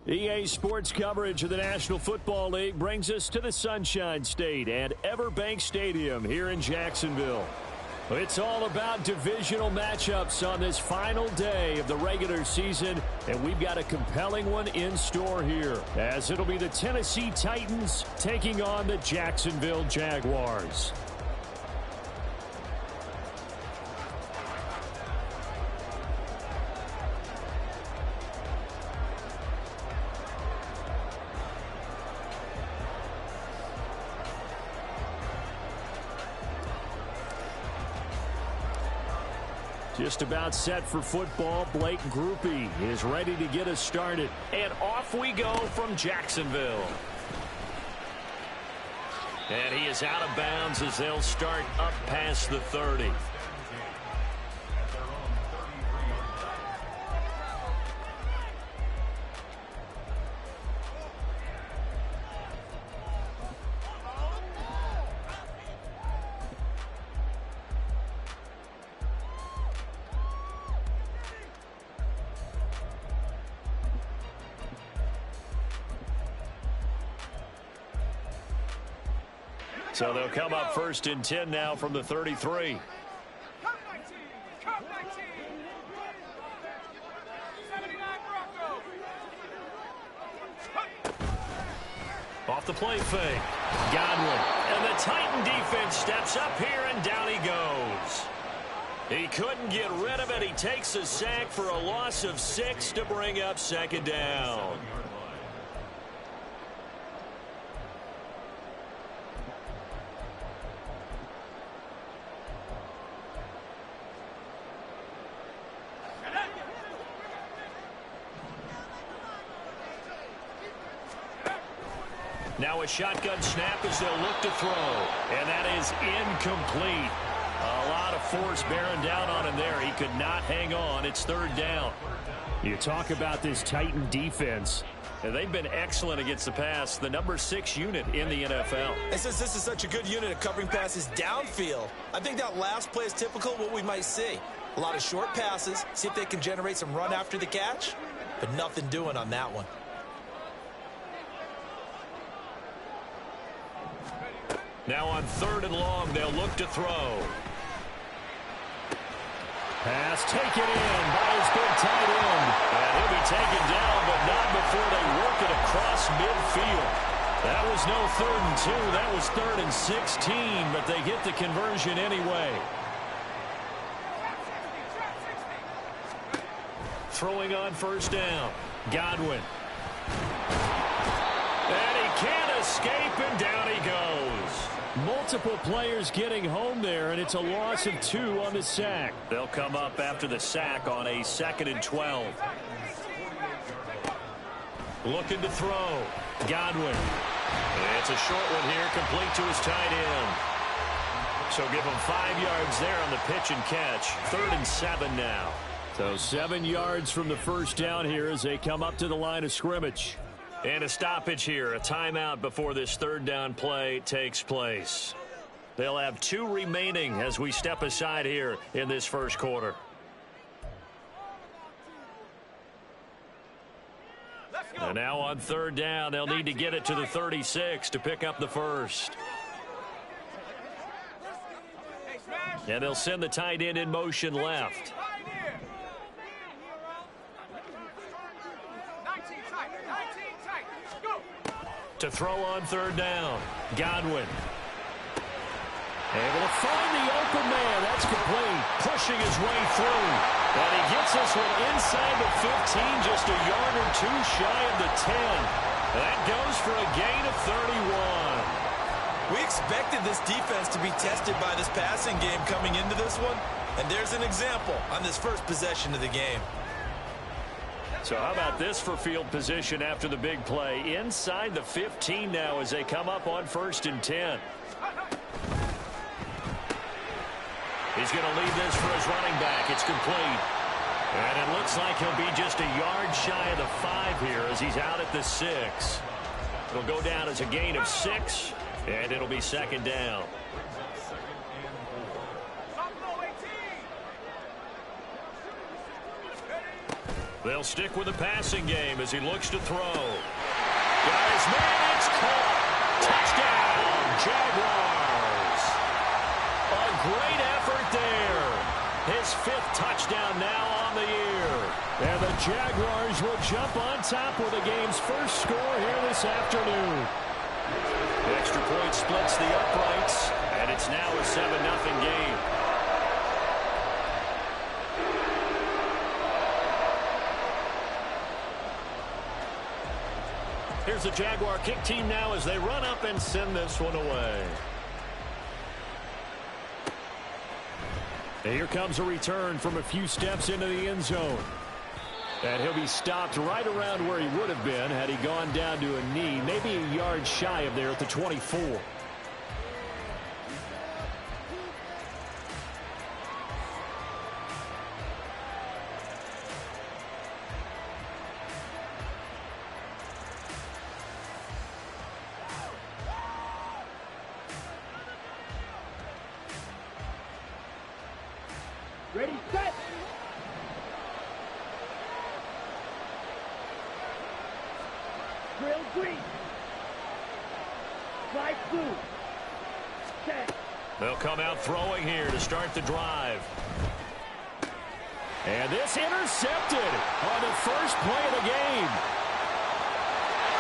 EA Sports coverage of the National Football League brings us to the Sunshine State and Everbank Stadium here in Jacksonville. It's all about divisional matchups on this final day of the regular season, and we've got a compelling one in store here, as it'll be the Tennessee Titans taking on the Jacksonville Jaguars. Just about set for football. Blake Grupe is ready to get us started. And off we go from Jacksonville. And he is out of bounds as they'll start up past the 30. So they'll come up first and 10 now from the 33. Off the play fake. Godwin. And the Titan defense steps up here, and down he goes. He couldn't get rid of it. He takes a sack for a loss of 6 to bring up second down. Now a shotgun snap as they'll look to throw. And that is incomplete. A lot of force bearing down on him there. He could not hang on. It's third down. You talk about this Titan defense. And they've been excellent against the pass. The number 6 unit in the NFL. And since this is such a good unit at covering passes downfield, I think that last play is typical of what we might see. A lot of short passes. See if they can generate some run after the catch. But nothing doing on that one. Now on third and long, they'll look to throw. Pass taken in by his big tight end. And he'll be taken down, but not before they work it across midfield. That was no 3rd and 2. That was 3rd and 16, but they get the conversion anyway. Throwing on first down. Godwin. And he can't escape, and down he goes. Multiple players getting home there, and it's a loss of 2 on the sack. They'll come up after the sack on a 2nd and 12. Looking to throw. Godwin. It's a short one here, complete to his tight end. So give him 5 yards there on the pitch and catch. 3rd and 7 now. So 7 yards from the first down here as they come up to the line of scrimmage. And a stoppage here, a timeout before this third down play takes place. They'll have 2 remaining as we step aside here in this first quarter. And now on third down, they'll need to get it to the 36 to pick up the first. And they'll send the tight end in motion left. To throw on third down. Godwin. Able to find the open man. That's complete. Pushing his way through. And he gets this one inside the 15, just a yard or 2 shy of the 10. That goes for a gain of 31. We expected this defense to be tested by this passing game coming into this one. And there's an example on this first possession of the game. So how about this for field position after the big play? Inside the 15 now as they come up on 1st and 10. He's going to leave this for his running back. It's complete. And it looks like he'll be just a yard shy of the 5 here as he's out at the 6. It'll go down as a gain of 6, and it'll be second down. They'll stick with the passing game as he looks to throw. Got his man, it's caught. Touchdown, Jaguars. A great effort there. His 5th touchdown now on the year. And the Jaguars will jump on top with the game's first score here this afternoon. The extra point splits the uprights, and it's now a 7-0 game. Here's the Jaguar kick team now as they run up and send this one away. And here comes a return from a few steps into the end zone. And he'll be stopped right around where he would have been had he gone down to a knee, maybe a yard shy of there at the 24. Ready, set. Drill green. Slide blue. Set. They'll come out throwing here to start the drive. And this intercepted on the first play of the game.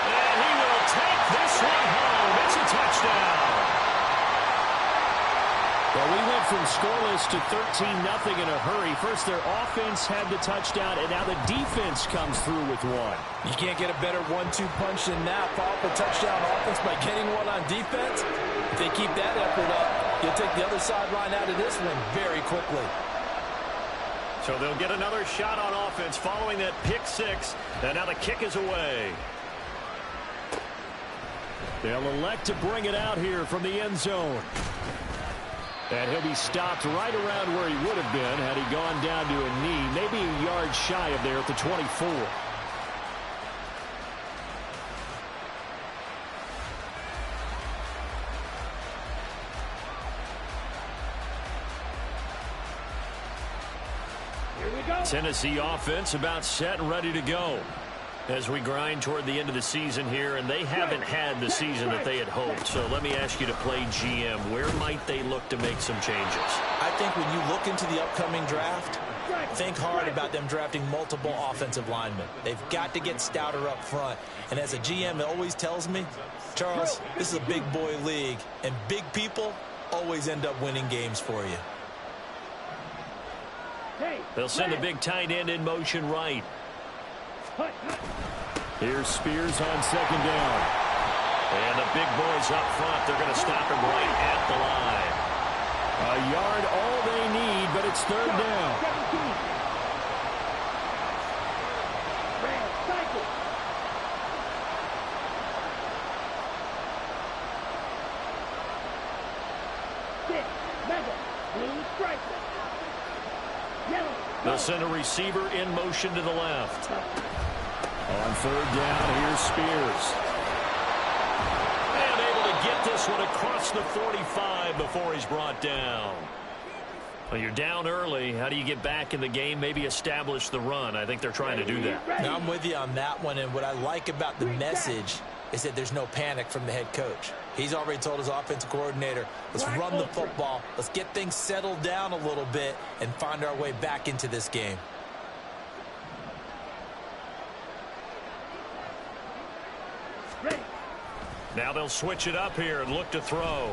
And he will take this one home. It's a touchdown. Well, we went from scoreless to 13-0 in a hurry. First, their offense had the touchdown, and now the defense comes through with one. You can't get a better 1-2 punch than that. Follow up a touchdown offense by getting one on defense. If they keep that effort up, you'll take the other sideline out of this one very quickly. So they'll get another shot on offense following that pick 6, and now the kick is away. They'll elect to bring it out here from the end zone. And he'll be stopped right around where he would have been had he gone down to a knee, maybe a yard shy of there at the 24. Here we go. Tennessee offense about set and ready to go as we grind toward the end of the season here, and they haven't had the season that they had hoped. So let me ask you to play GM. Where might they look to make some changes? I think when you look into the upcoming draft, think hard about them drafting multiple offensive linemen. They've got to get stouter up front. And as a GM, it always tells me, Charles, this is a big boy league, and big people always end up winning games for you. They'll send the big tight end in motion right. Here's Spears on second down. And the big boys up front, they're going to stop him right at the line. A yard all they need, but it's third down. They'll send a receiver in motion to the left. On third down, here's Spears. And able to get this one across the 45 before he's brought down. Well, you're down early. How do you get back in the game? Maybe establish the run. I think they're trying to do that. Now, I'm with you on that one, and what I like about the message is that there's no panic from the head coach. He's already told his offensive coordinator, let's run the football, let's get things settled down a little bit and find our way back into this game. Now they'll switch it up here and look to throw.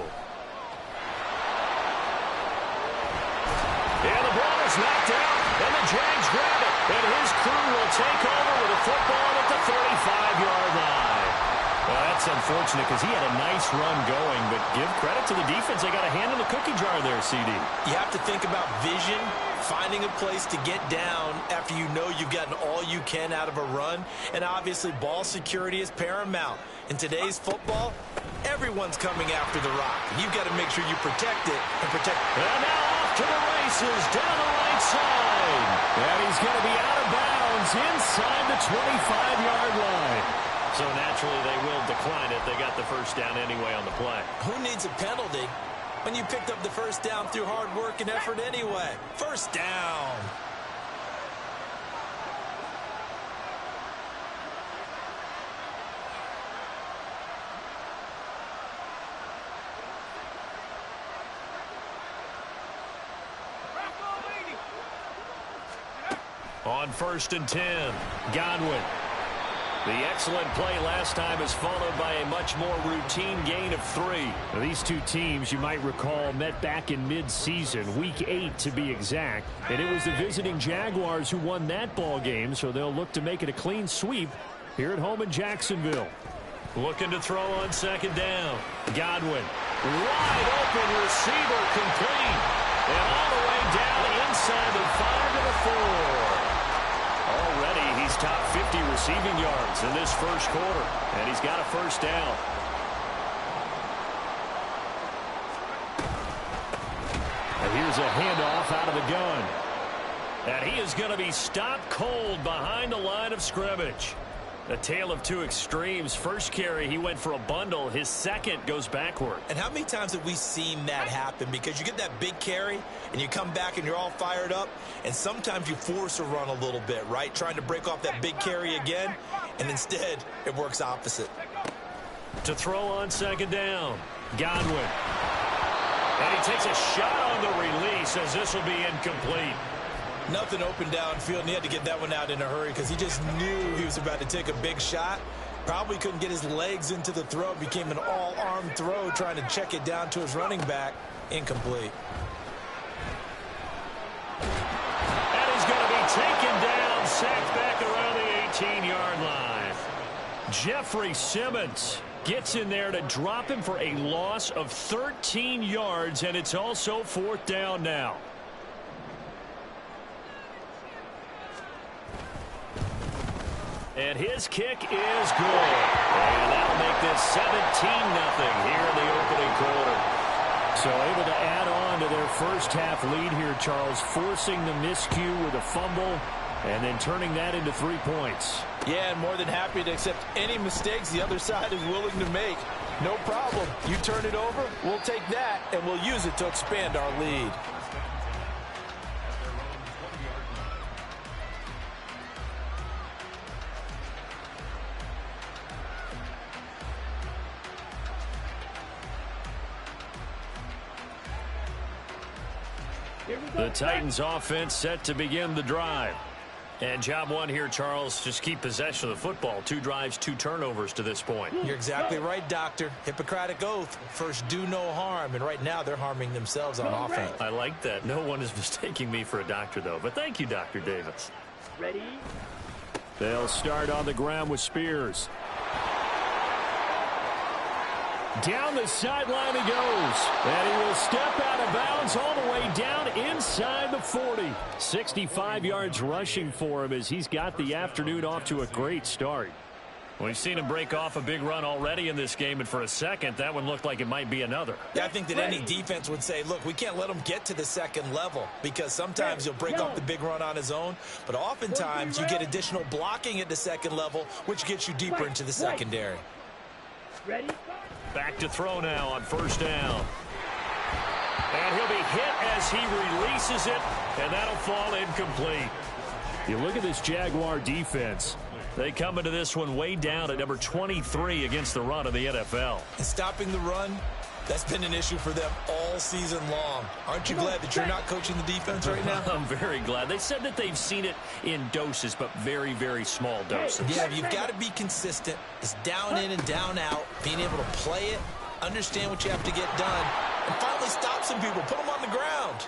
And the ball is knocked out, and the Jags grab it. And his crew will take over with a football at the 35-yard line. Well, that's unfortunate because he had a nice run going, but give credit to the defense. They got a hand in the cookie jar there, CD. You have to think about vision, finding a place to get down after you know you've gotten all you can out of a run, and obviously ball security is paramount. In today's football, everyone's coming after the rock. You've got to make sure you protect it and protect. And now off to the races down the right side. And he's going to be out of bounds inside the 25-yard line. So naturally they will decline it. They got the first down anyway on the play. Who needs a penalty when you picked up the first down through hard work and effort anyway? First down. On 1st and 10, Godwin. The excellent play last time is followed by a much more routine gain of 3. Now, these two teams, you might recall, met back in mid-season, Week 8 to be exact. And it was the visiting Jaguars who won that ball game, so they'll look to make it a clean sweep here at home in Jacksonville. Looking to throw on 2nd down. Godwin. Wide open receiver complete. And all the way down inside the 5 to the 4. Already he's top 50 receiving yards in this first quarter. And he's got a 1st down. And here's a handoff out of the gun. And he is going to be stopped cold behind the line of scrimmage. A tale of two extremes. First carry, he went for a bundle. His second goes backward. And how many times have we seen that happen? Because you get that big carry, and you come back and you're all fired up, and sometimes you force a run a little bit, right? Trying to break off that big carry again, and instead it works opposite. To throw on 2nd down, Godwin. And he takes a shot on the release as this will be incomplete. Nothing open downfield, and he had to get that one out in a hurry because he just knew he was about to take a big shot. Probably couldn't get his legs into the throw. It became an all-arm throw trying to check it down to his running back. Incomplete. And he's going to be taken down, sacked back around the 18-yard line. Jeffrey Simmons gets in there to drop him for a loss of 13 yards, and it's also 4th down now. And his kick is good. And that'll make this 17-0 here in the opening quarter. So able to add on to their first half lead here, Charles, forcing the miscue with a fumble and then turning that into 3 points. Yeah, and more than happy to accept any mistakes the other side is willing to make. No problem. You turn it over, we'll take that, and we'll use it to expand our lead. The Titans offense set to begin the drive. And job one here, Charles, just keep possession of the football. 2 drives, 2 turnovers to this point. You're exactly right, Doctor. Hippocratic oath. First, do no harm. And right now, they're harming themselves on offense. I like that. No one is mistaking me for a doctor, though. But thank you, Dr. Davis. Ready? They'll start on the ground with Spears. Down the sideline he goes. And he will step out of bounds all the way down inside the 40. 65 yards rushing for him as he's got the afternoon off to a great start. We've seen him break off a big run already in this game, and for a second, that one looked like it might be another. Yeah, I think that any defense would say, look, we can't let him get to the second level because sometimes he'll break off the big run on his own, but oftentimes you get additional blocking at the second level, which gets you deeper into the secondary. Ready? Back to throw now on 1st down. And he'll be hit as he releases it, and that'll fall incomplete. You look at this Jaguar defense. They come into this one way down at number 23 against the run of the NFL. And stopping the run, that's been an issue for them all season long. Aren't you glad that you're not coaching the defense right now? I'm very glad. They said that they've seen it in doses, but very, very small doses. Yeah, you've got to be consistent. It's down in and down out, being able to play it, understand what you have to get done, and finally stop some people, put them on the ground.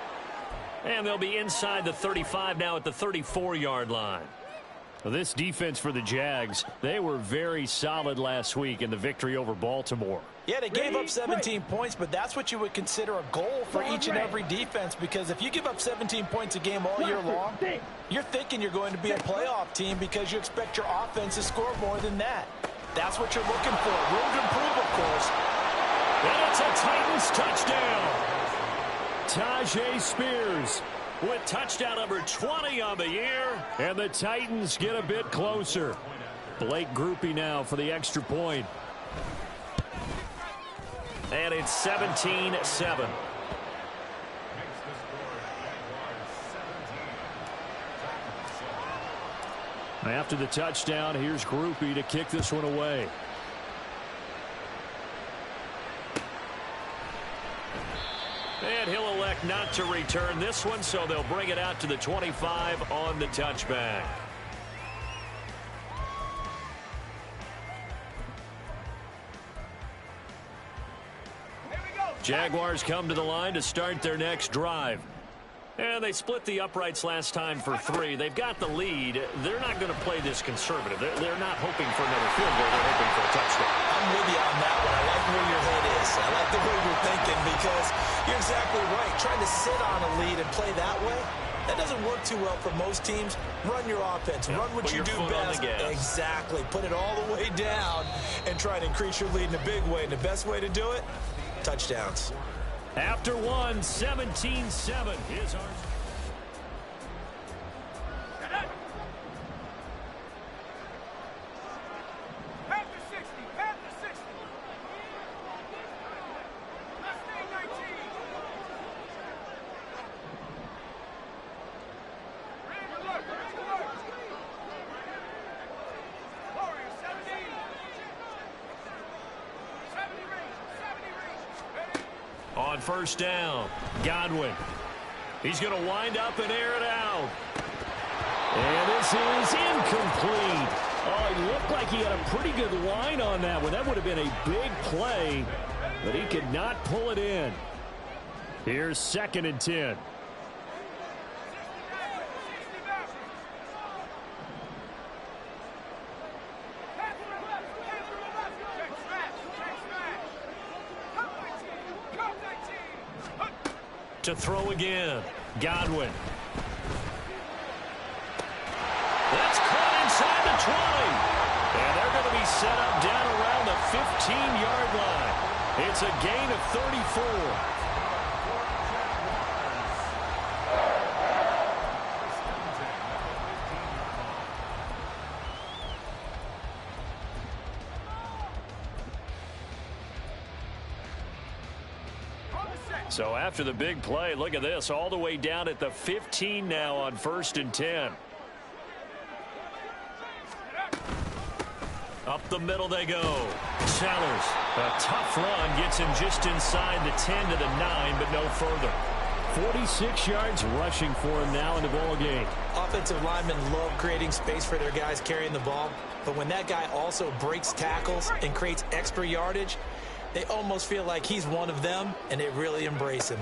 And they'll be inside the 35 now at the 34-yard line. Well, this defense for the Jags, they were very solid last week in the victory over Baltimore. Yeah, they gave up 17 points, but that's what you would consider a goal for each and every defense, because if you give up 17 points a game all year long, you're thinking you're going to be a playoff team because you expect your offense to score more than that. That's what you're looking for. Room to improve, of course. And it's a Titans touchdown. Tyjae Spears with touchdown number 20 on the year. And the Titans get a bit closer. Blake Grupe now for the extra point. And it's 17-7. After the touchdown, here's Grupe to kick this one away. And he'll elect not to return this one, so they'll bring it out to the 25 on the touchback. Jaguars come to the line to start their next drive. And they split the uprights last time for 3. They've got the lead. They're not going to play this conservative. They're not hoping for another field goal. They're hoping for a touchdown. I'm with you on that one. I like where your head is. I like the way you're thinking because you're exactly right. Trying to sit on a lead and play that way, that doesn't work too well for most teams. Run your offense. Run what you do best. Exactly. Put it all the way down and try to increase your lead in a big way. And the best way to do it, touchdowns. After one, 17-7 is our... On first down, Godwin. He's going to wind up and air it out. And this is incomplete. Oh, he looked like he had a pretty good line on that one. That would have been a big play, but he could not pull it in. Here's 2nd and 10. To throw again, Godwin. That's caught inside the 20. And they're going to be set up down around the 15-yard line. It's a gain of 34. So after the big play, look at this, all the way down at the 15 now on 1st and 10. Up the middle they go. Sellers, a tough run, gets him just inside the 10 to the 9, but no further. 46 yards rushing for him now in the ball game. Offensive linemen love creating space for their guys carrying the ball, but when that guy also breaks tackles and creates extra yardage, they almost feel like he's one of them, and they really embrace him.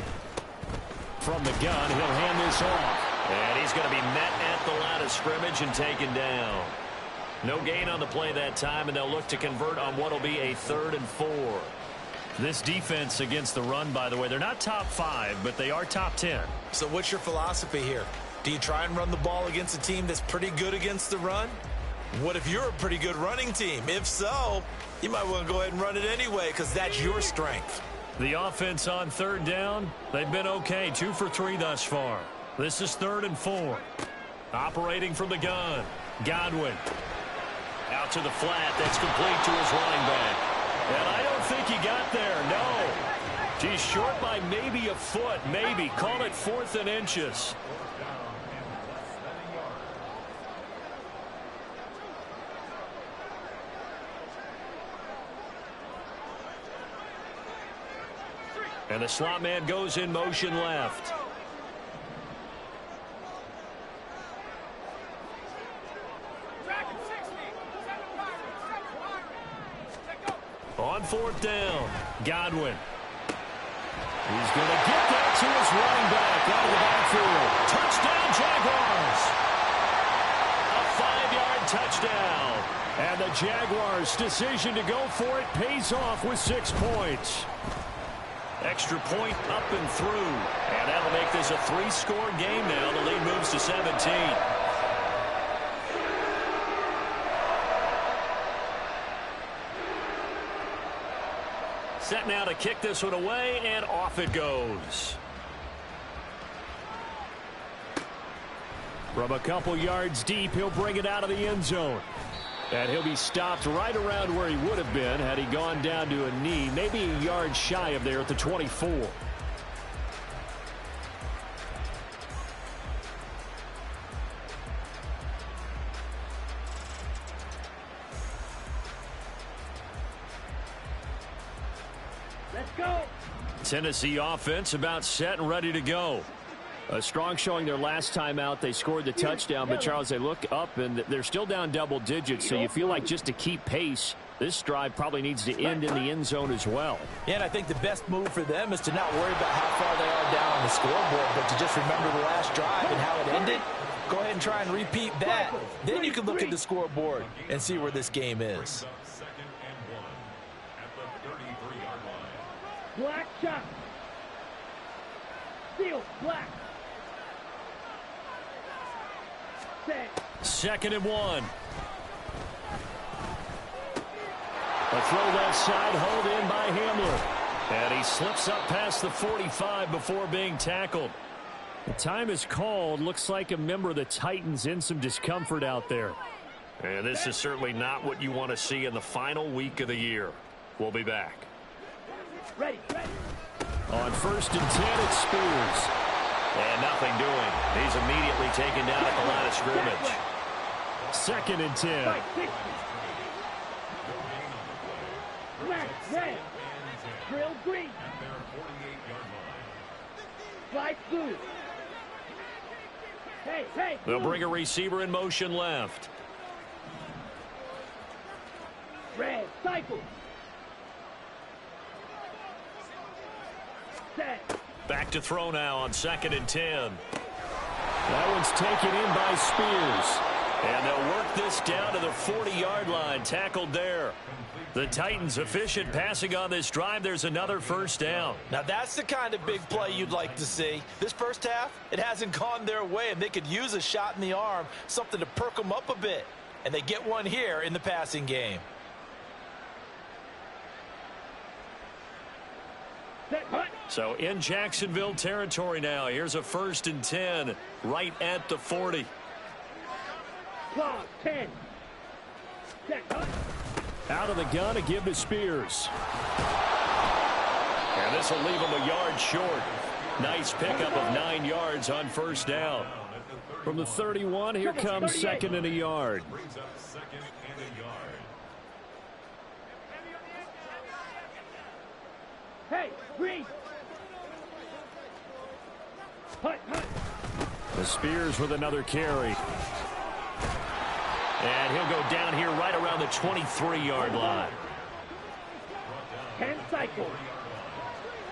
From the gun, he'll hand this off. And he's going to be met at the line of scrimmage and taken down. No gain on the play that time, and they'll look to convert on what will be a 3rd and 4. This defense against the run, by the way, they're not top 5, but they are top 10. So what's your philosophy here? Do you try and run the ball against a team that's pretty good against the run? What if you're a pretty good running team? If so, you might want to go ahead and run it anyway because that's your strength. The offense on 3rd down, they've been okay. 2 for 3 thus far. This is 3rd and 4. Operating from the gun, Godwin. Out to the flat. That's complete to his running back. And I don't think he got there, no. He's short by maybe a foot, maybe. Call it 4th and inches. And the slot man goes in motion left. On 4th down, Godwin. He's going to get that to his running back out of the backfield. Touchdown, Jaguars. A 5-yard touchdown. And the Jaguars' decision to go for it pays off with 6 points. Extra point up and through. And that'll make this a 3-score game now. The lead moves to 17. Set now to kick this one away, and off it goes. From a couple yards deep, he'll bring it out of the end zone. And he'll be stopped right around where he would have been had he gone down to a knee, maybe a yard shy of there at the 24. Let's go. Tennessee offense about set and ready to go. A strong showing their last time out. They scored the touchdown, but Charles, they look up and they're still down double digits, so you feel like just to keep pace, this drive probably needs to end in the end zone as well. Yeah, and I think the best move for them is to not worry about how far they are down on the scoreboard, but to just remember the last drive and how it ended. Go ahead and try and repeat that. Then you can look at the scoreboard and see where this game is. Black shot. Seal, black. Second and 1. A throw left side, hauled in by Hamler. And he slips up past the 45 before being tackled. The time is called. Looks like a member of the Titans in some discomfort out there. And this is certainly not what you want to see in the final week of the year. We'll be back. Ready, ready. On 1st and 10, it's Spears. And nothing doing. He's immediately taken down at the line of scrimmage. 2nd and 10. Right, 60. Black, red. Drill green. Light blue. Hey, hey. They'll bring a receiver in motion left. Red, cycle. Set. Back to throw now on 2nd and 10. That one's taken in by Spears. And they'll work this down to the 40-yard line, tackled there. The Titans efficient passing on this drive. There's another first down. Now that's the kind of big play you'd like to see. This first half, it hasn't gone their way, and they could use a shot in the arm, something to perk them up a bit. And they get one here in the passing game. So in Jacksonville territory now. Here's a 1st and 10 right at the 40. Clock, 10. Set, cut. Out of the gun to give to Spears. And this will leave him a yard short. Nice pickup of 9 yards on first down. From the 31, here comes 2nd and a yard. Hey, green. Hut, hut. The Spears with another carry. And he'll go down here right around the 23-yard line. 10 cycles.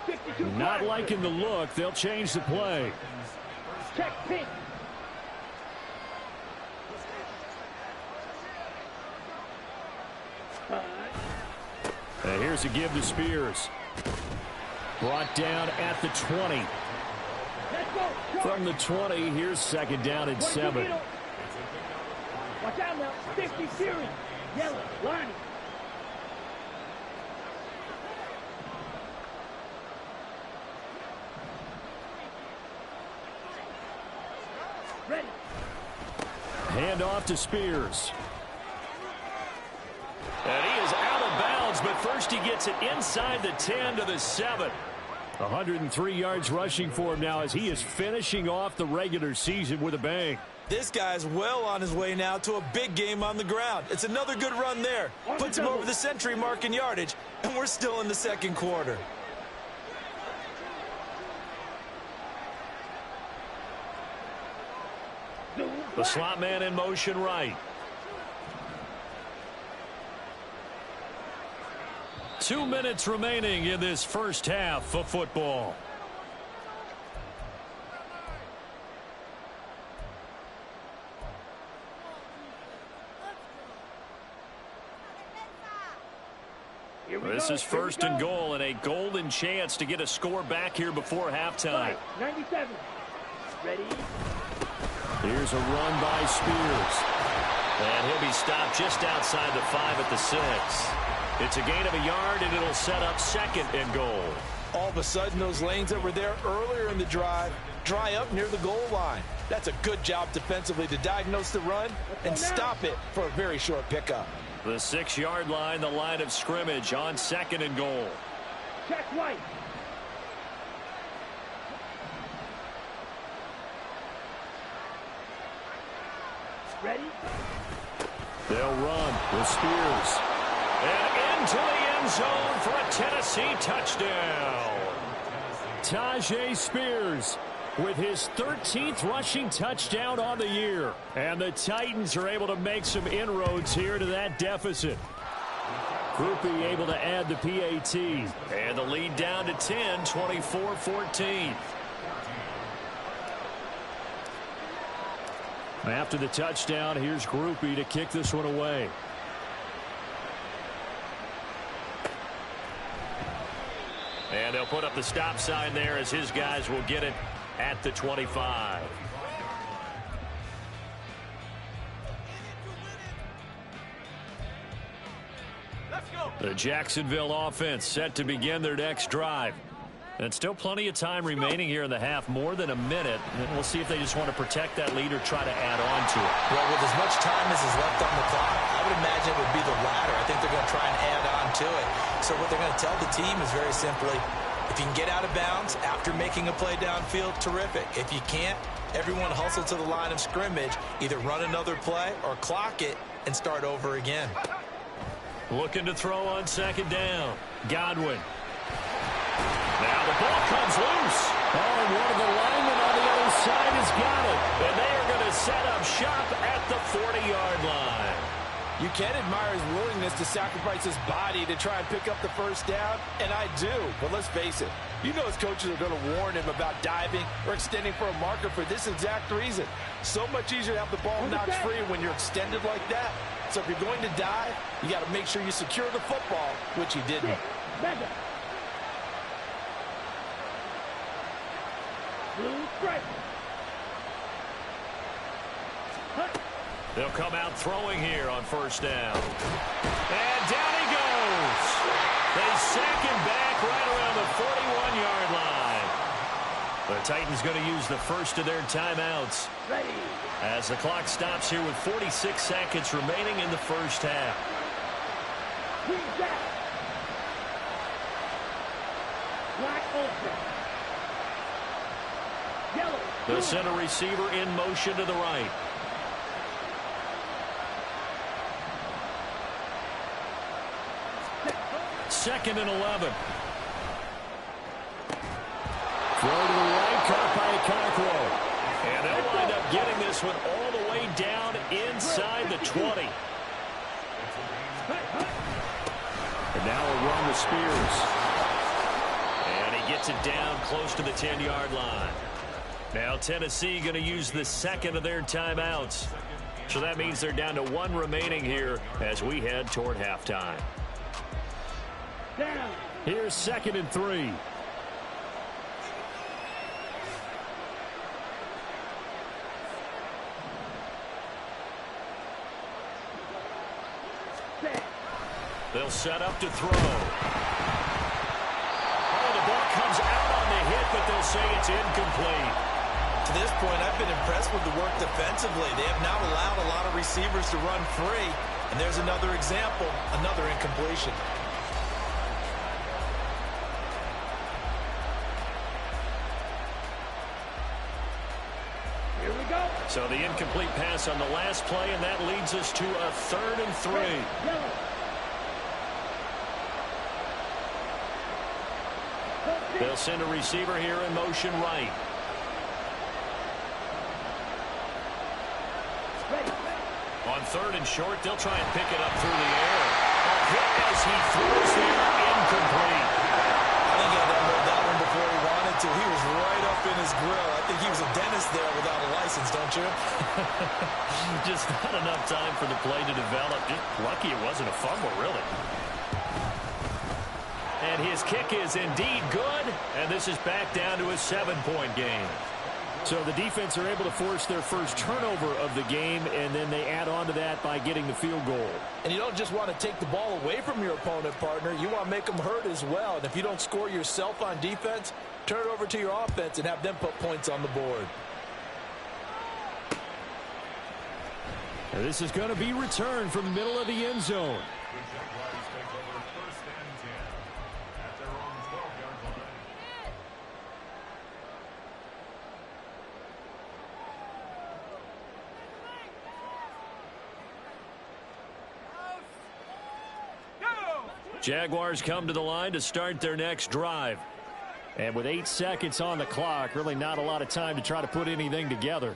52 Not yards. liking the look. They'll change the play. Check pink. And here's a give to Spears. Brought down at the 20. Let's go. From the 20, here's 2nd down and 7. Watch out now. 50 Fury. Yellow. Lonnie. Ready. Hand off to Spears. And he is out of bounds, but first he gets it inside the 10 to the 7. 103 yards rushing for him now as he is finishing off the regular season with a bang. This guy's well on his way now to a big game on the ground. It's another good run there. Puts him over the century mark in yardage, and we're still in the 2nd quarter. The slot man in motion right. 2 minutes remaining in this first half of football. This is 1st and goal and a golden chance to get a score back here before halftime. 97. Ready. Here's a run by Spears. And he'll be stopped just outside the 5 at the 6. It's a gain of a yard, and it'll set up 2nd and goal. All of a sudden, those lanes that were there earlier in the drive dry up near the goal line. That's a good job defensively to diagnose the run and stop it for a very short pickup. The 6-yard line, the line of scrimmage on 2nd and goal. Check white. Ready. They'll run with Spears. And into the end zone for a Tennessee touchdown. Tyjae Spears with his 13th rushing touchdown on the year. And the Titans are able to make some inroads here to that deficit. Grupe able to add the PAT. And the lead down to 10, 24-14. After the touchdown, here's Grupe to kick this one away. And they'll put up the stop sign there as his guys will get it at the 25. The Jacksonville offense set to begin their next drive. And still plenty of time remaining here in the half, more than a minute. And we'll see if they just want to protect that lead or try to add on to it. Well, with as much time as is left on the clock, I would imagine it would be the latter. I think they're going to try and add on to it. So what they're going to tell the team is very simply, if you can get out of bounds after making a play downfield, terrific. If you can't, everyone hustle to the line of scrimmage, either run another play or clock it and start over again. Looking to throw on second down. Godwin. Now the ball comes loose. Oh, and one of the linemen on the other side has got it. And they are going to set up shop at the 40-yard line. You can admire his willingness to sacrifice his body to try and pick up the first down, and I do. But let's face it, you know his coaches are going to warn him about diving or extending for a marker for this exact reason. So much easier to have the ball knocked free when you're extended like that. So if you're going to dive, you got to make sure you secure the football, which he didn't. They'll come out throwing here on first down. And down he goes. They sack him back right around the 41-yard line. The Titans going to use the first of their timeouts. Ready. As the clock stops here with 46 seconds remaining in the first half. Black open. Yellow. The center receiver in motion to the right. Second and 11. Throw to the right, caught by Cockrell. And they'll wind up getting this one all the way down inside the 20. And now a run with Spears. And he gets it down close to the 10-yard line. Now Tennessee going to use the second of their timeouts. So that means they're down to one remaining here as we head toward halftime. Down. Here's 2nd and 3. They'll set up to throw. Oh, the ball comes out on the hit, but they'll say it's incomplete. To this point, I've been impressed with the work defensively. They have not allowed a lot of receivers to run free. And there's another example, another incompletion. Here we go. So the incomplete pass on the last play, and that leads us to a 3rd and 3. Yellow. They'll send a receiver here in motion right. Ready. On 3rd and short, they'll try and pick it up through the air. A hit as he throws there, incomplete. I think he had that one before he wanted to. He was right up in his grill. I think he was a dentist there without a license, don't you? Just not enough time for the play to develop. Just lucky it wasn't a fumble, really. And his kick is indeed good, and this is back down to a 7-point game. So the defense are able to force their first turnover of the game, and then they add on to that by getting the field goal. And you don't just want to take the ball away from your opponent, partner. You want to make them hurt as well. And if you don't score yourself on defense, turn it over to your offense and have them put points on the board. And this is going to be returned from the middle of the end zone. Jaguars come to the line to start their next drive. And with 8 seconds on the clock, really not a lot of time to try to put anything together.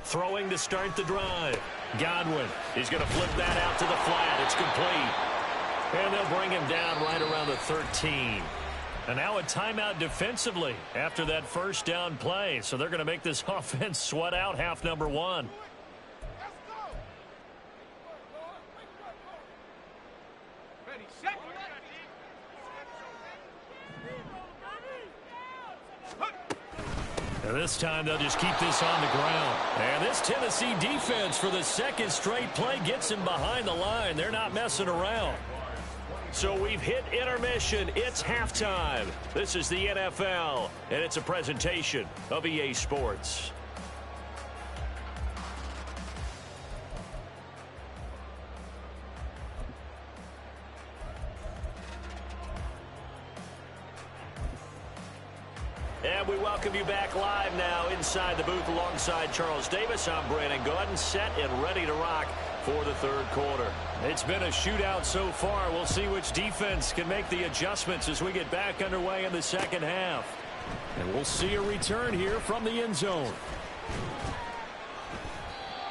Throwing to start the drive. Godwin. He's going to flip that out to the flat. It's complete. And they'll bring him down right around the 13. And now a timeout defensively after that first down play. So they're going to make this offense sweat out half number one. And this time they'll just keep this on the ground. And this Tennessee defense for the second straight play gets him behind the line. They're not messing around. So we've hit intermission. It's halftime. This is the NFL, and it's a presentation of EA Sports. And we welcome you back live now inside the booth alongside Charles Davis. I'm Brandon Gaudin, set and ready to rock for the third quarter. It's been a shootout so far. We'll see which defense can make the adjustments as we get back underway in the second half. And we'll see a return here from the end zone.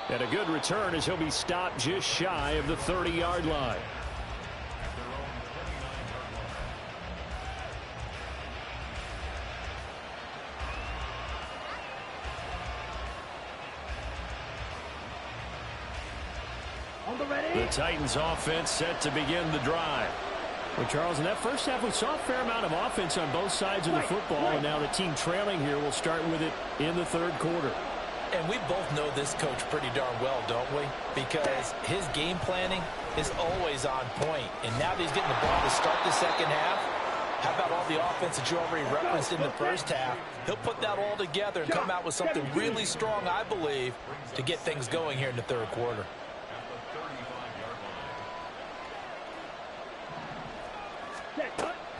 And a good return as he'll be stopped just shy of the 30-yard line. The Titans offense set to begin the drive. Well, Charles, in that first half, we saw a fair amount of offense on both sides of the football, and now the team trailing here will start with it in the third quarter. And we both know this coach pretty darn well, don't we? Because his game planning is always on point. And now that he's getting the ball to start the second half, how about all the offense that you already referenced in the first half? He'll put that all together and come out with something really strong, I believe, to get things going here in the third quarter.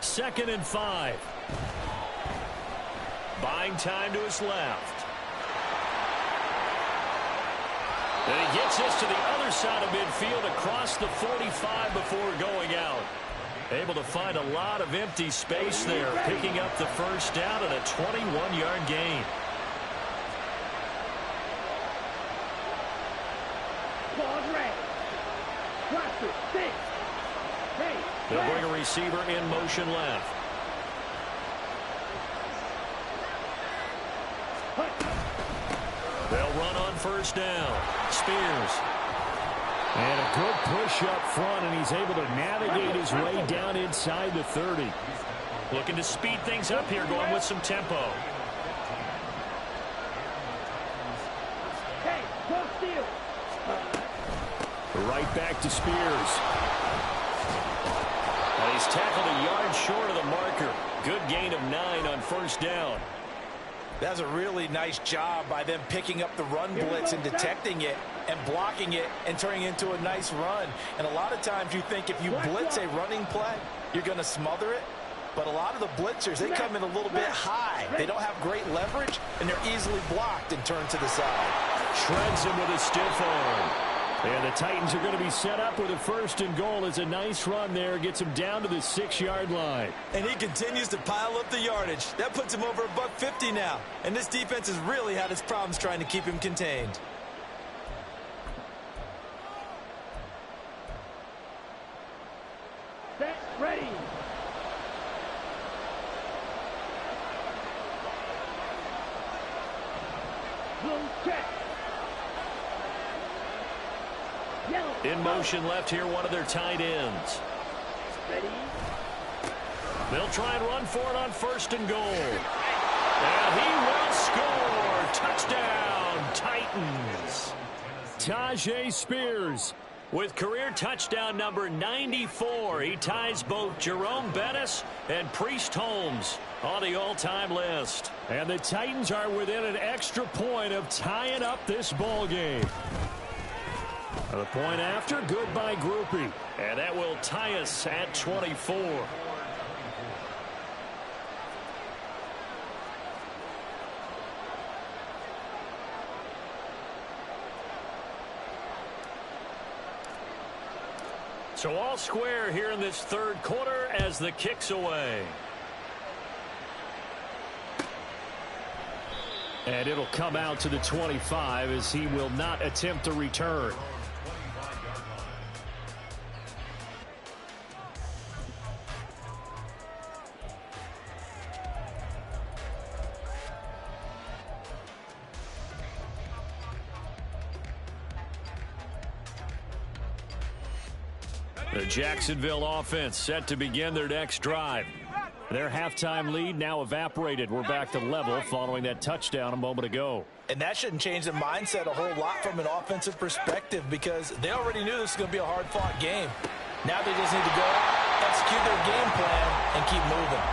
Second and 5. Buying time to his left. And he gets this to the other side of midfield across the 45 before going out. Able to find a lot of empty space there, picking up the first down and a 21-yard gain. They'll bring a receiver in motion left. They'll run on first down. Spears. And a good push up front, and he's able to navigate his way down inside the 30. Looking to speed things up here, going with some tempo. Right back to Spears. And he's tackled a yard short of the marker. Good gain of 9 on first down. That's a really nice job by them picking up the run blitz and detecting it and blocking it and turning it into a nice run. And a lot of times you think if you blitz a running play, you're going to smother it. But a lot of the blitzers, they come in a little bit high. They don't have great leverage, and they're easily blocked and turned to the side. Shreds him with a stiff arm. And the Titans are going to be set up with a first and goal as a nice run there. Gets him down to the 6-yard line. And he continues to pile up the yardage. That puts him over $150 now. And this defense has really had its problems trying to keep him contained. Set, ready. Blue check. In motion left here, one of their tight ends. Ready. They'll try and run for it on first and goal. And he will score. Touchdown, Titans. Tyjae Spears with career touchdown number 94. He ties both Jerome Bettis and Priest Holmes on the all-time list. And the Titans are within an extra point of tying up this ball game. The point after, good by Grupe. And that will tie us at 24. So all square here in this third quarter as the kick's away. And it'll come out to the 25 as he will not attempt to return. The Jacksonville offense set to begin their next drive. Their halftime lead now evaporated. We're back to level following that touchdown a moment ago. And that shouldn't change the mindset a whole lot from an offensive perspective because they already knew this was going to be a hard-fought game. Now they just need to go execute their game plan and keep moving.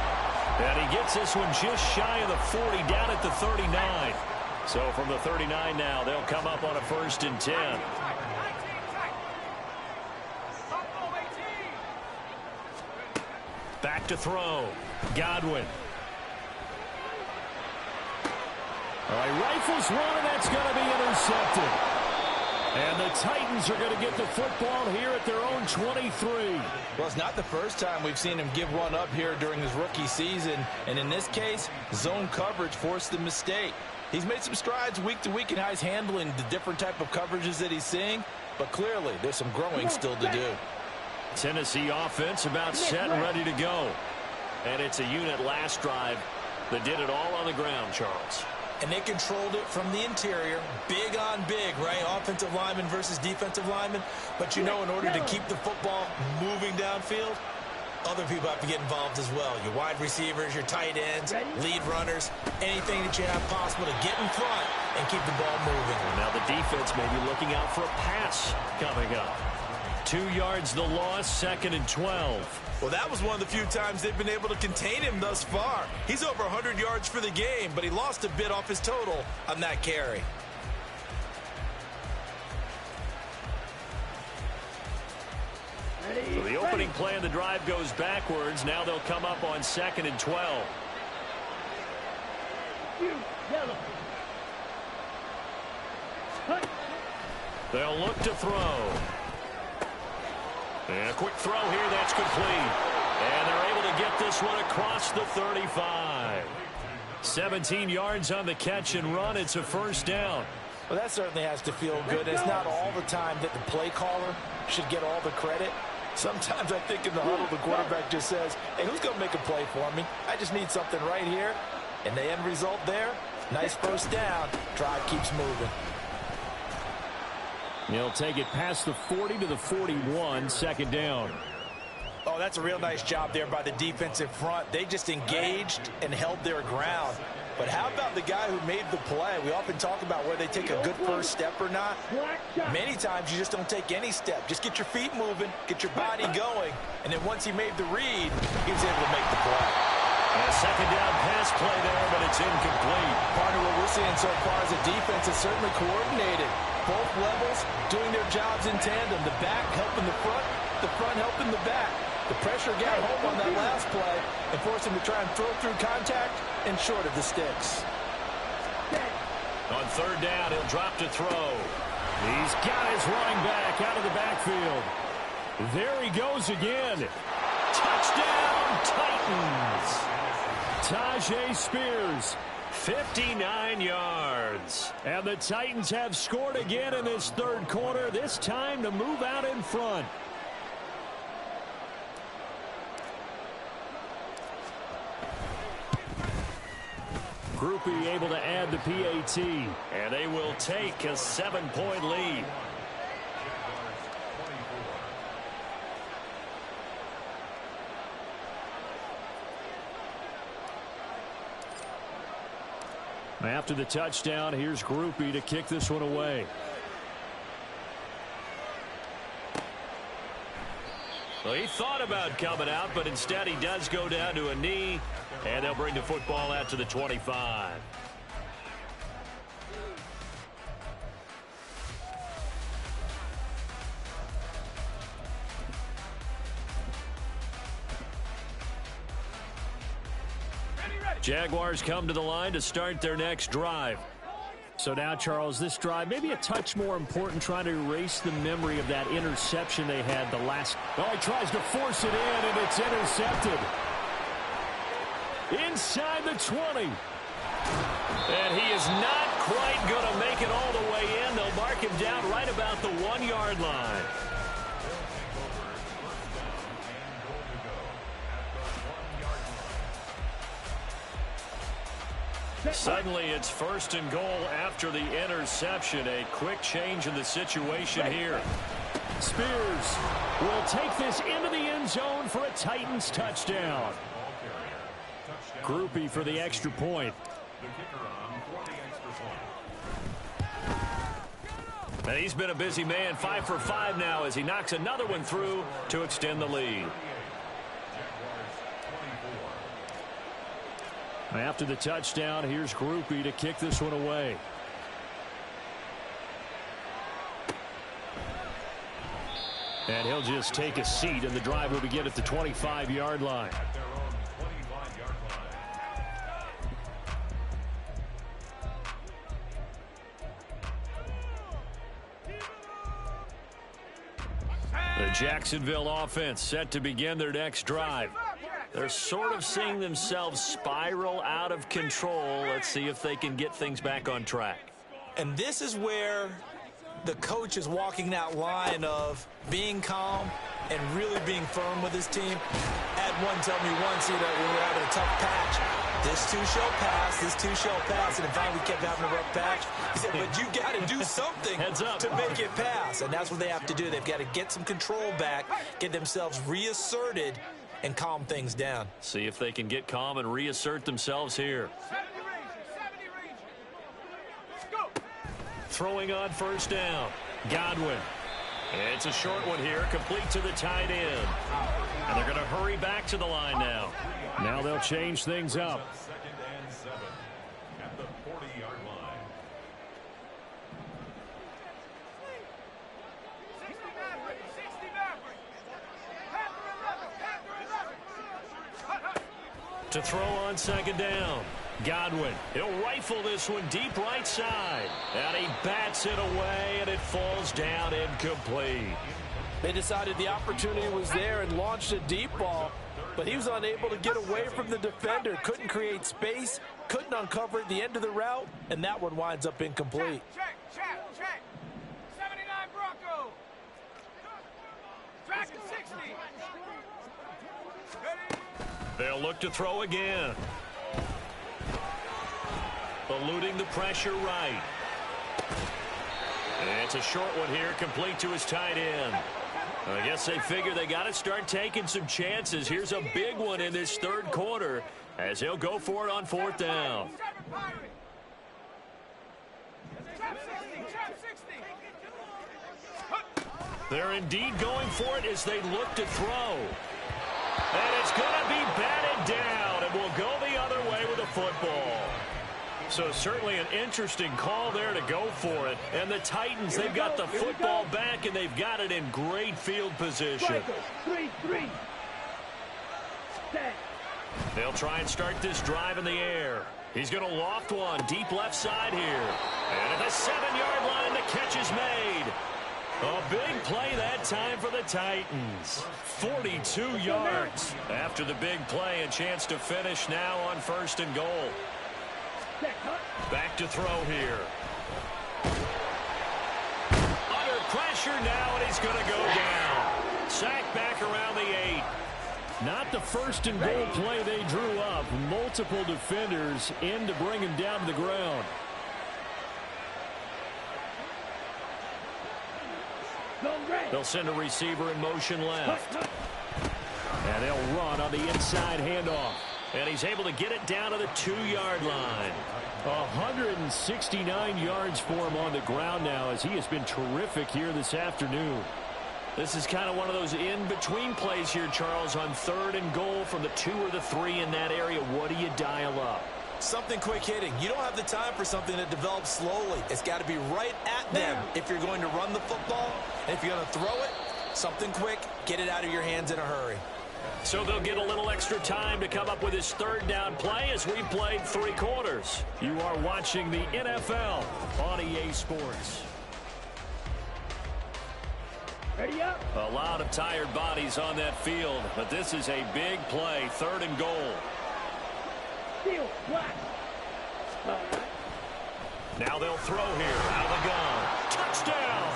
And he gets this one just shy of the 40, down at the 39. So from the 39 now, they'll come up on a 1st and 10. Back to throw. Godwin. All right, rifles one, and that's going to be intercepted. And the Titans are going to get the football here at their own 23. Well, it's not the first time we've seen him give one up here during his rookie season. And in this case, zone coverage forced the mistake. He's made some strides week to week in how he's handling the different type of coverages that he's seeing. But clearly, there's some growing still to do. Tennessee offense about set and ready to go. And it's a unit last drive that did it all on the ground, Charles. And they controlled it from the interior. Big on big, right? Offensive lineman versus defensive lineman. But you know, in order to keep the football moving downfield, other people have to get involved as well. Your wide receivers, your tight ends, lead runners, anything that you have possible to get in front and keep the ball moving. And now the defense may be looking out for a pass coming up. 2 yards the loss, 2nd and 12. Well, that was one of the few times they've been able to contain him thus far. He's over 100 yards for the game, but he lost a bit off his total on that carry. So the opening play of the drive goes backwards. Now they'll come up on 2nd and 12. They'll look to throw. And a quick throw here, that's complete. And they're able to get this one across the 35. 17 yards on the catch and run. It's a 1st down. Well, that certainly has to feel good. It's not all the time that the play caller should get all the credit. Sometimes I think in the huddle, the quarterback just says, hey, who's going to make a play for me? I just need something right here. And the end result there, nice 1st down. Drive keeps moving. He'll take it past the 40 to the 41, 2nd down. Oh, that's a real nice job there by the defensive front. They just engaged and held their ground. But how about the guy who made the play? We often talk about where they take a good 1st step or not. Many times you just don't take any step. Just get your feet moving, get your body going, and then once he made the read, he was able to make the play. And a 2nd down pass play there, but it's incomplete. Partner, what we're seeing so far is the defense is certainly coordinated. Both levels doing their jobs in tandem. The back helping the front helping the back. The pressure got home on that last play and forced him to try and throw through contact and short of the sticks. On 3rd down, he'll drop to throw. He's got his running back out of the backfield. There he goes again. Touchdown, Titans. Tyjae Spears, 59 yards. And the Titans have scored again in this 3rd quarter, this time to move out in front. Groupie able to add the PAT. And they will take a 7-point lead. After the touchdown, here's Groupie to kick this one away. Well, he thought about coming out, but instead he does go down to a knee, and they'll bring the football out to the 25. Jaguars come to the line to start their next drive. So now, Charles, this drive maybe a touch more important, trying to erase the memory of that interception they had the last. Oh, he tries to force it in, and it's intercepted. Inside the 20. And he is not quite going to make it all the way in. They'll mark him down right about the 1-yard line. Suddenly it's 1st and goal after the interception. A quick change in the situation here. Spears will take this into the end zone for a Titans touchdown. Groupie for the extra point. And he's been a busy man, 5 for 5 now as he knocks another one through to extend the lead. After the touchdown, here's Groupie to kick this one away. And he'll just take a seat, and the drive will begin at the 25-yard line. The Jacksonville offense set to begin their next drive. They're sort of seeing themselves spiral out of control. Let's see if they can get things back on track. And this is where the coach is walking that line of being calm and really being firm with his team. Had one tell me once, when we were having a tough patch, this too shall pass, this too shall pass, and finally we kept having a rough patch. He said, but you got to do something to make it pass, and that's what they have to do. They've got to get some control back, get themselves reasserted, and calm things down. See if they can get calm and reassert themselves here. Throwing on 1st down. Godwin. It's a short one here, complete to the tight end. And they're going to hurry back to the line now. Now they'll change things up. At the 40-yard line. To throw on 2nd down. Godwin. He'll rifle this one deep right side. And he bats it away, and it falls down incomplete. They decided the opportunity was there and launched a deep ball, but he was unable to get away from the defender. Couldn't create space, couldn't uncover at the end of the route, and that one winds up incomplete. Check. 79 Bronco. Track to 60. They'll look to throw again. Eluding the pressure right. And it's a short one here, complete to his tight end. I guess they figure they got to start taking some chances. Here's a big one in this 3rd quarter as he'll go for it on 4th down. They're indeed going for it as they look to throw. And it's going to be batted down, and will go the other way with the football. So certainly an interesting call there to go for it. And the Titans, they've got the football back, and they've got it in great field position. 3-3. They'll try and start this drive in the air. He's going to loft one deep left side here. And at the 7-yard line, the catch is made. A big play that time for the Titans. 42 yards. After the big play, a chance to finish now on 1st and goal. Back to throw here. Under pressure now, and he's going to go down. Sacked back around the 8. Not the 1st and goal play they drew up. Multiple defenders in to bring him down to the ground. They'll send a receiver in motion left. And they'll run on the inside handoff. And he's able to get it down to the 2-yard line. 169 yards for him on the ground now, as he has been terrific here this afternoon. This is kind of one of those in-between plays here, Charles, on 3rd and goal from the 2 or the 3 in that area. What do you dial up? Something quick hitting. You don't have the time for something that develops slowly. It's got to be right at them if you're going to run the football. And if you're going to throw it, something quick, get it out of your hands in a hurry. So they'll get a little extra time to come up with his third down play as we've played 3 quarters. You are watching the NFL on EA Sports. Ready up. A lot of tired bodies on that field, but this is a big play, 3rd and goal. Steal, block. Now they'll throw here out of the gun. Touchdown!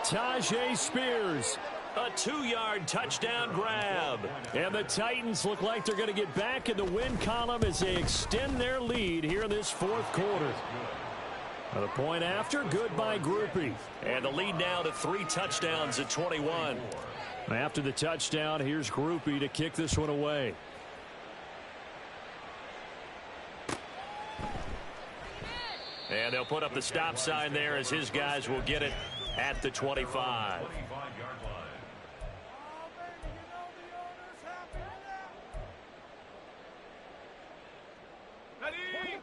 Tyjae Spears. A 2-yard touchdown grab. And the Titans look like they're going to get back in the win column as they extend their lead here in this 4th quarter. The point after, good by Grupe. And the lead now to 3 touchdowns at 21. After the touchdown, here's Grupe to kick this one away. And they'll put up the stop sign there as his guys will get it at the 25.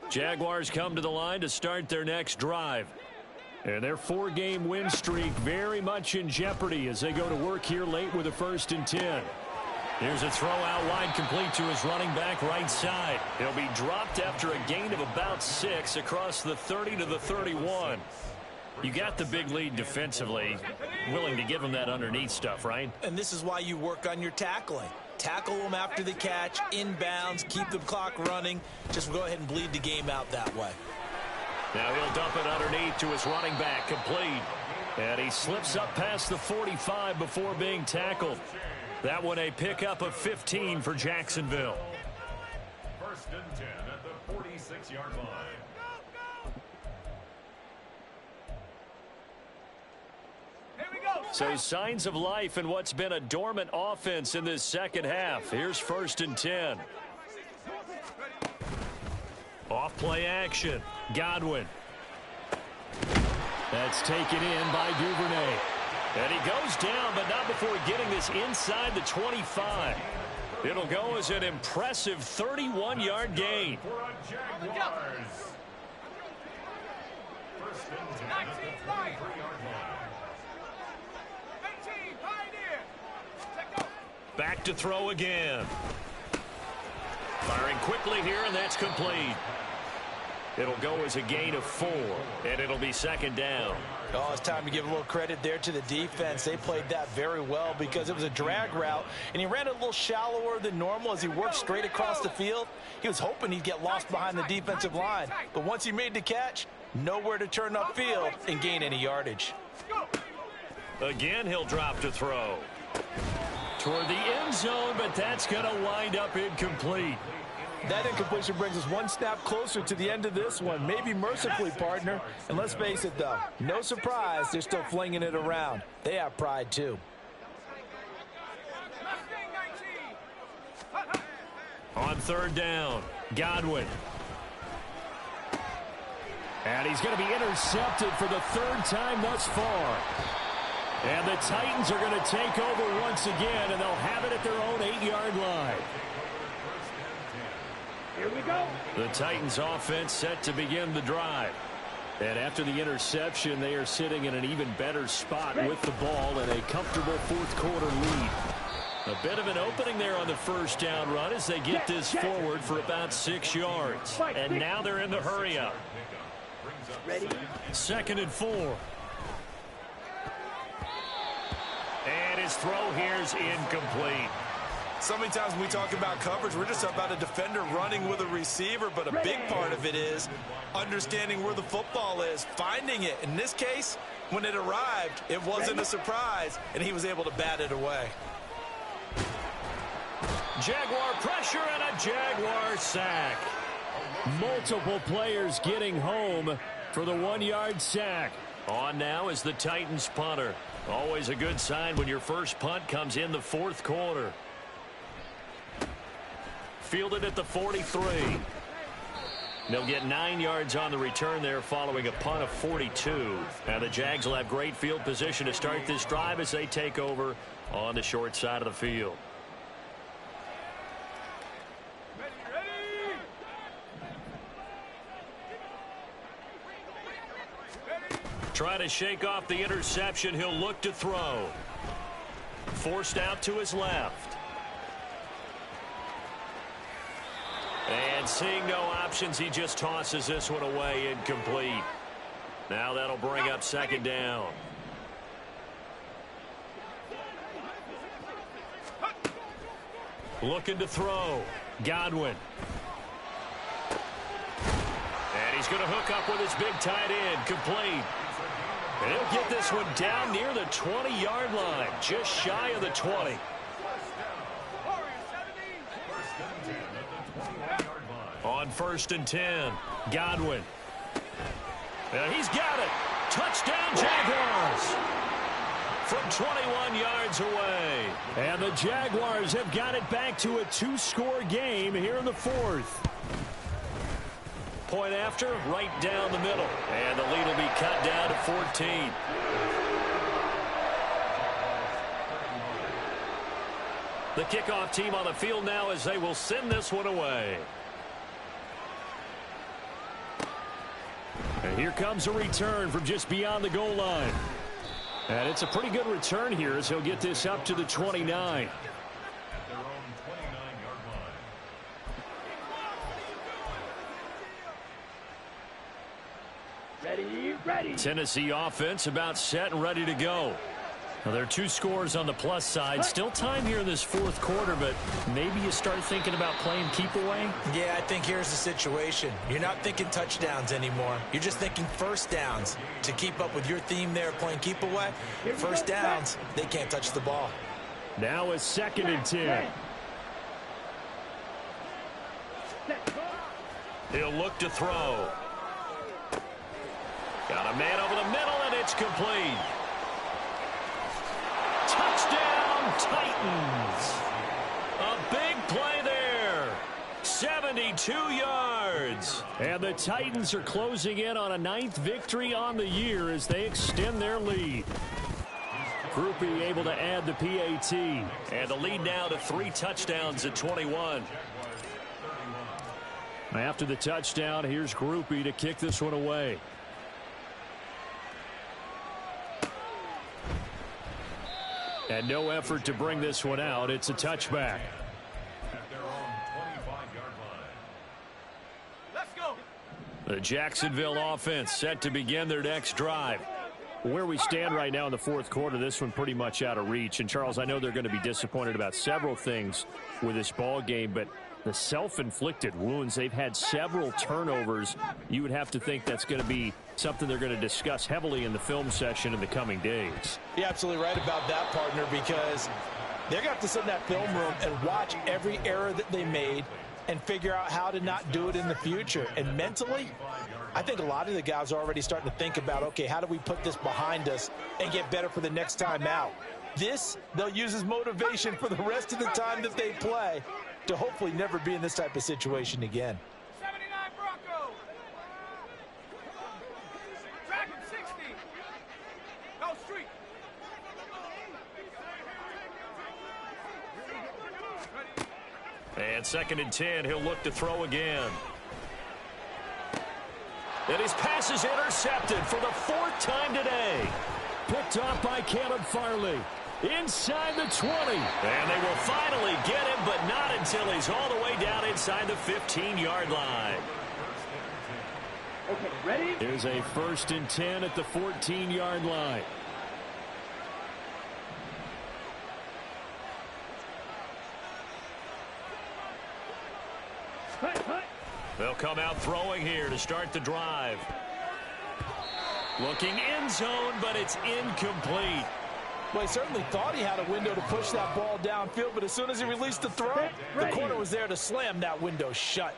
Jaguars come to the line to start their next drive. And their 4-game win streak very much in jeopardy as they go to work here late with a 1st and 10. Here's a throw out wide, complete to his running back right side. He'll be dropped after a gain of about 6 across the 30 to the 31. You got the big lead defensively, willing to give him that underneath stuff, right? And this is why you work on your tackling. Tackle them after the catch, inbounds, keep the clock running. Just go ahead and bleed the game out that way. Now he'll dump it underneath to his running back, complete. And he slips up past the 45 before being tackled. That one a pickup of 15 for Jacksonville. 1st and 10 at the 46-yard line. So signs of life in what's been a dormant offense in this second half. Here's 1st and 10. Off play action. Godwin. That's taken in by Duvernay. And he goes down, but not before getting this inside the 25. It'll go as an impressive 31-yard gain. Back to throw again. Firing quickly here, and that's complete. It'll go as a gain of 4, and it'll be 2nd down. Oh, it's time to give a little credit there to the defense. They played that very well because it was a drag route, and he ran a little shallower than normal as he worked straight across the field. He was hoping he'd get lost behind the defensive line, but once he made the catch, nowhere to turn upfield and gain any yardage. Again, he'll drop to throw. Toward the end zone, but that's going to wind up incomplete. That incompletion brings us one snap closer to the end of this one. Maybe mercifully, partner. And let's face it, though, no surprise, they're still flinging it around. They have pride, too. On 3rd down, Godwin. And he's going to be intercepted for the 3rd time thus far. And the Titans are going to take over once again, and they'll have it at their own 8-yard line. Here we go. The Titans offense set to begin the drive. And after the interception, they are sitting in an even better spot with the ball and a comfortable 4th quarter lead. A bit of an opening there on the 1st down run as they get this forward for about 6 yards. And now they're in the hurry up. Ready? 2nd and 4. And his throw here is incomplete. So many times when we talk about coverage, we're just about a defender running with a receiver, but a big part of it is understanding where the football is, finding it. In this case, when it arrived, it wasn't a surprise, and he was able to bat it away. Jaguar pressure and a Jaguar sack. Multiple players getting home for the 1-yard sack. On now is the Titans punter. Always a good sign when your first punt comes in the 4th quarter. Fielded at the 43. They'll get 9 yards on the return there following a punt of 42. And the Jags will have great field position to start this drive as they take over on the short side of the field. Trying to shake off the interception. He'll look to throw. Forced out to his left. And seeing no options, he just tosses this one away, incomplete. Now that'll bring up second down. Looking to throw. Godwin. And he's going to hook up with his big tight end. Complete. And he'll get this one down near the 20-yard line. Just shy of the 20. On 1st and 10. Godwin. And he's got it. Touchdown Jaguars. From 21 yards away. And the Jaguars have got it back to a 2-score game here in the 4th. Point after, right down the middle. And the lead will be cut down to 14. The kickoff team on the field now as they will send this one away. And here comes a return from just beyond the goal line. And it's a pretty good return here as he'll get this up to the 29. Ready. Tennessee offense about set and ready to go. Now, there are 2 scores on the plus side. Still time here in this 4th quarter, but maybe you start thinking about playing keep away. Yeah, I think here's the situation. You're not thinking touchdowns anymore. You're just thinking first downs. To keep up with your theme there, playing keep away, first downs, they can't touch the ball. Now a 2nd and 10. He'll look to throw. Got a man over the middle, and it's complete. Touchdown, Titans. A big play there. 72 yards. And the Titans are closing in on a 9th victory on the year as they extend their lead. Grupe able to add the PAT. And the lead now to 3 touchdowns at 21. After the touchdown, here's Grupe to kick this one away. And no effort to bring this one out. It's a touchback. The Jacksonville offense set to begin their next drive. Where we stand right now in the 4th quarter, this one pretty much out of reach. And, Charles, I know they're going to be disappointed about several things with this ball game, but the self-inflicted wounds, they've had several turnovers. You would have to think that's going to be something they're going to discuss heavily in the film session in the coming days. You're absolutely right about that, partner, because they're going to have to sit in that film room and watch every error that they made and figure out how to not do it in the future. And mentally, I think a lot of the guys are already starting to think about, okay, how do we put this behind us and get better for the next time out? This, they'll use as motivation for the rest of the time that they play to hopefully never be in this type of situation again. 79 Bronco. Dragon 60. Go street. And 2nd and 10, he'll look to throw again. And his pass is intercepted for the 4th time today. Picked off by Caleb Farley. Inside the 20. And they will finally get him, but not until he's all the way down inside the 15-yard line. Okay, ready? Here's a 1st and 10 at the 14-yard line. They'll come out throwing here to start the drive. Looking end zone, but it's incomplete. Well, he certainly thought he had a window to push that ball downfield, but as soon as he released the throw, the corner was there to slam that window shut.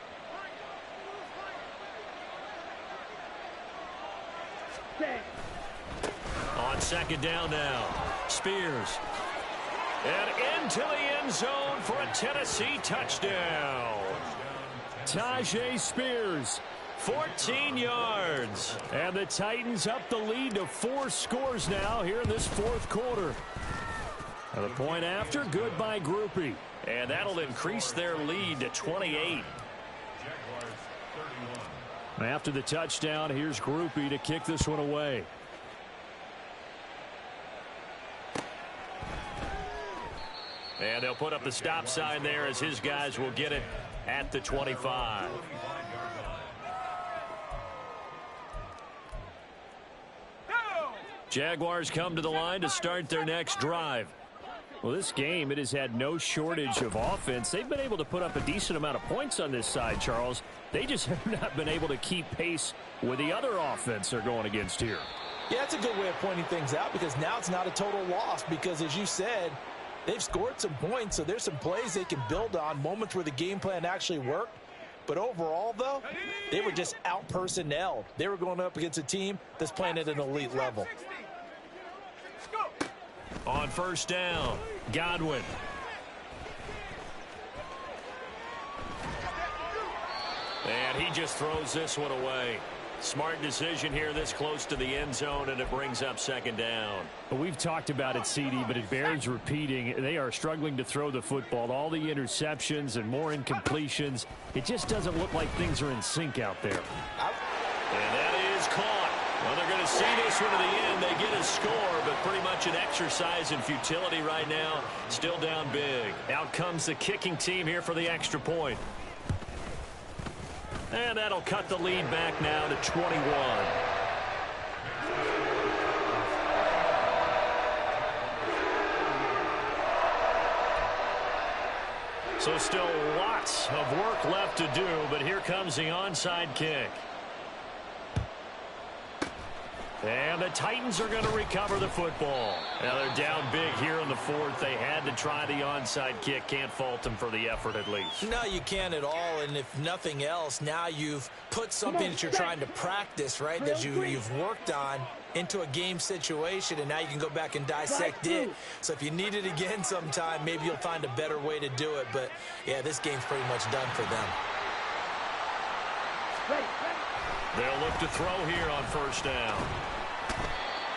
On 2nd down now, Spears. And into the end zone for a Tennessee touchdown. Tyjae Spears. 14 yards. And the Titans up the lead to 4 scores now here in this 4th quarter. And the point after, good by Grupe. And that'll increase their lead to 28. After the touchdown, here's Grupe to kick this one away. And they'll put up the stop sign there as his guys will get it at the 25. Jaguars come to the line to start their next drive. Well, this game, it has had no shortage of offense. They've been able to put up a decent amount of points on this side, Charles. They just have not been able to keep pace with the other offense they're going against here. Yeah, that's a good way of pointing things out because now it's not a total loss because, as you said, they've scored some points, so there's some plays they can build on, moments where the game plan actually worked. But overall, though, they were just out-personnelled. They were going up against a team that's playing at an elite level. On first down, Godwin. And he just throws this one away. Smart decision here this close to the end zone, and it brings up second down. Well, we've talked about it, CD, but it bears repeating. They are struggling to throw the football. All the interceptions and more incompletions. It just doesn't look like things are in sync out there. And that is caught. Well, they're going to see this one to the end. They get a score, but pretty much an exercise in futility right now. Still down big. Out comes the kicking team here for the extra point. And that'll cut the lead back now to 21. So still lots of work left to do, but here comes the onside kick. And the Titans are going to recover the football. Now they're down big here in the fourth. They had to try the onside kick. Can't fault them for the effort at least. No, you can't at all. And if nothing else, now you've put something that you're trying to practice, right, that you've worked on into a game situation, and now you can go back and dissect it. So if you need it again sometime, maybe you'll find a better way to do it. But, yeah, this game's pretty much done for them. They'll look to throw here on first down.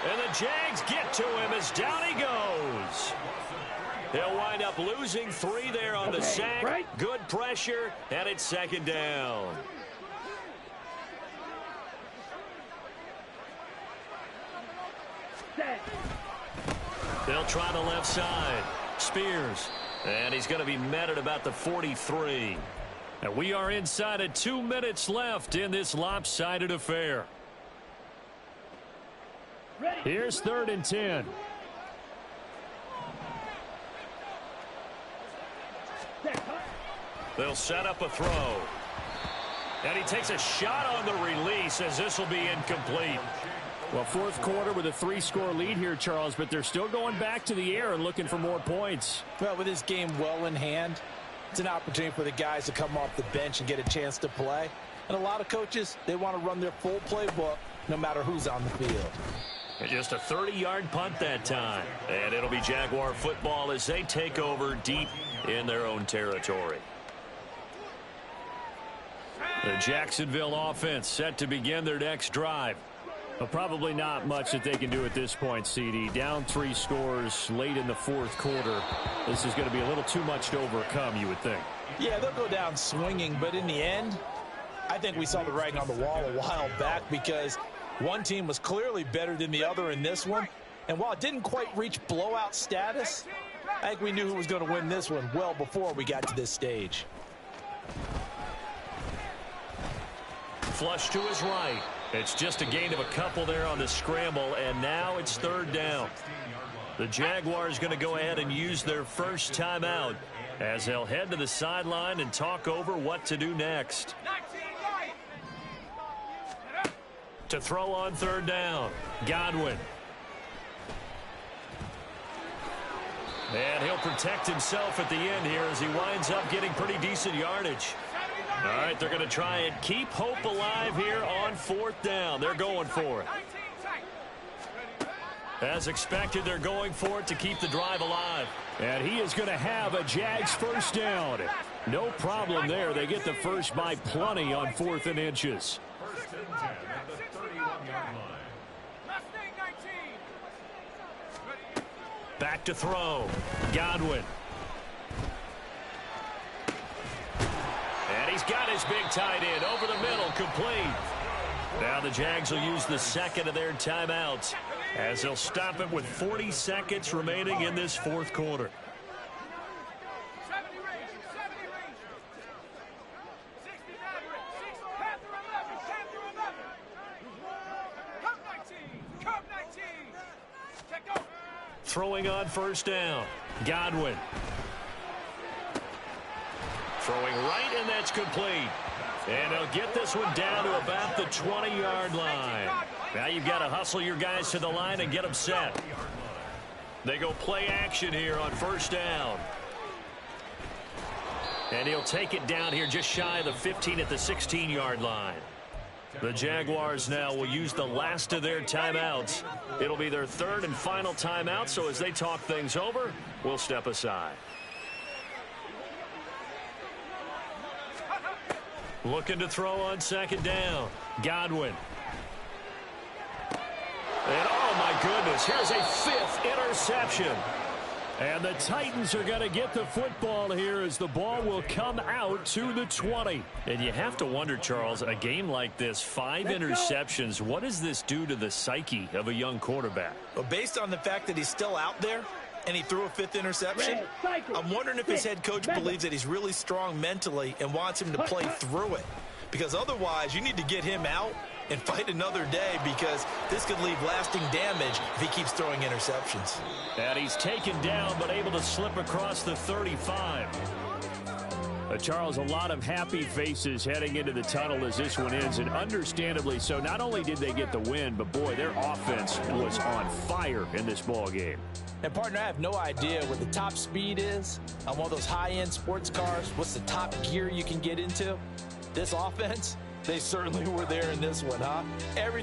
And the Jags get to him as down he goes. They'll wind up losing 3 there on the sack. Good pressure, and it's second down. They'll try the left side. Spears. And he's going to be met at about the 43. And we are inside of 2 minutes left in this lopsided affair. Here's 3rd and 10. They'll set up a throw. And he takes a shot on the release as this will be incomplete. Well, fourth quarter with a 3-score lead here, Charles, but they're still going back to the air and looking for more points. Well, with this game well in hand, it's an opportunity for the guys to come off the bench and get a chance to play. And a lot of coaches, they want to run their full playbook no matter who's on the field. And just a 30-yard punt that time. And it'll be Jaguar football as they take over deep in their own territory. The Jacksonville offense set to begin their next drive. But probably not much that they can do at this point, CD. Down 3 scores late in the fourth quarter. This is going to be a little too much to overcome, you would think. Yeah, they'll go down swinging, but in the end, I think we saw the writing on the wall a while back because one team was clearly better than the other in this one. And while it didn't quite reach blowout status, I think we knew who was going to win this one well before we got to this stage. Flush to his right. It's just a gain of a couple there on the scramble, and now it's 3rd down. The Jaguars going to go ahead and use their first timeout as they'll head to the sideline and talk over what to do next. To throw on 3rd down, Godwin. And he'll protect himself at the end here as he winds up getting pretty decent yardage. All right, they're going to try and keep hope alive here on 4th down. They're going for it. As expected, they're going for it to keep the drive alive. And he is going to have a Jags first down. No problem there. They get the first by plenty on 4th and inches. Back to throw. Godwin. And he's got his big tight end over the middle, complete. Now the Jags will use the second of their timeouts as they'll stop it with 40 seconds remaining in this fourth quarter. Throwing on first down. Godwin. Throwing right, and that's complete. And they'll get this one down to about the 20-yard line. Now you've got to hustle your guys to the line and get them set. They go play action here on first down. And he'll take it down here just shy of the 15 at the 16-yard line. The Jaguars now will use the last of their timeouts. It'll be their third and final timeout, so as they talk things over, we'll step aside. Looking to throw on second down. Godwin. And oh my goodness, here's a fifth interception. And the Titans are going to get the football here as the ball will come out to the 20. And you have to wonder, Charles, a game like this, 5 interceptions, what does this do to the psyche of a young quarterback? Well, based on the fact that he's still out there and he threw a 5th interception, I'm wondering if his head coach believes that he's really strong mentally and wants him to play through it. Because otherwise, you need to get him out and fight another day, because this could leave lasting damage if he keeps throwing interceptions. And he's taken down but able to slip across the 35. Charles, a lot of happy faces heading into the tunnel as this one ends, and understandably so. Not only did they get the win, but boy, their offense was on fire in this ball game. And partner, I have no idea what the top speed is on one of those high-end sports cars. What's the top gear you can get into? This offense, they certainly were there in this one, huh? Everything